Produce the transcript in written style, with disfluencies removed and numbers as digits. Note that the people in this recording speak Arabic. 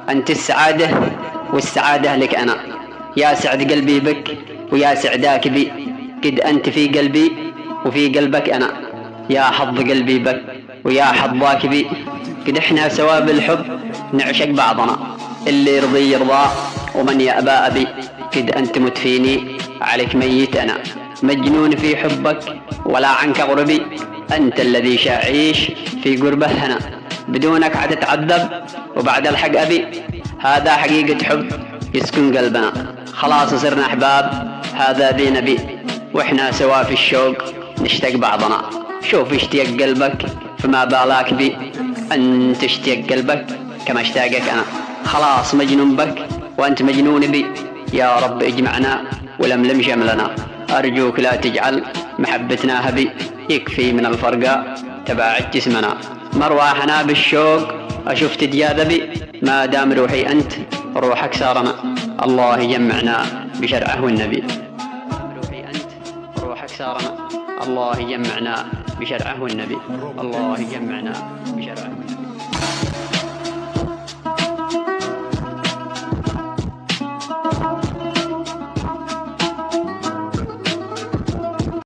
أنت السعادة والسعادة لك أنا. يا سعد قلبي بك ويا سعداك بي، قد أنت في قلبي وفي قلبك أنا. يا حظ قلبي بك ويا حظاك بي، قد إحنا سوا بالحب نعشق بعضنا. اللي يرضي يرضى ومن يأبى أبي، قد أنت مت فيني عليك ميت أنا. مجنون في حبك ولا عنك غربي، أنت الذي شاعيش في قربه هنا. بدونك حتتعذب وبعد الحق أبي، هذا حقيقة حب يسكن قلبنا. خلاص صرنا أحباب هذا ذي نبي، وإحنا سوا في الشوق نشتاق بعضنا. شوف اشتياق قلبك فما بالاك بي، أنت اشتياق قلبك كما اشتاقك أنا. خلاص مجنون بك وأنت مجنون بي، يا رب اجمعنا ولملم شملنا. أرجوك لا تجعل محبتنا هبي، يكفي من الفرقة تباعد جسمنا. مرواحنا بالشوق أشوف تتجاذبي، ما دام روحي أنت روحك صارنا. الله يجمعنا بشرعه والنبي. روحي أنت روحك صارنا، الله يجمعنا بشرعه والنبي. الله يجمعنا بشرعه والنبي.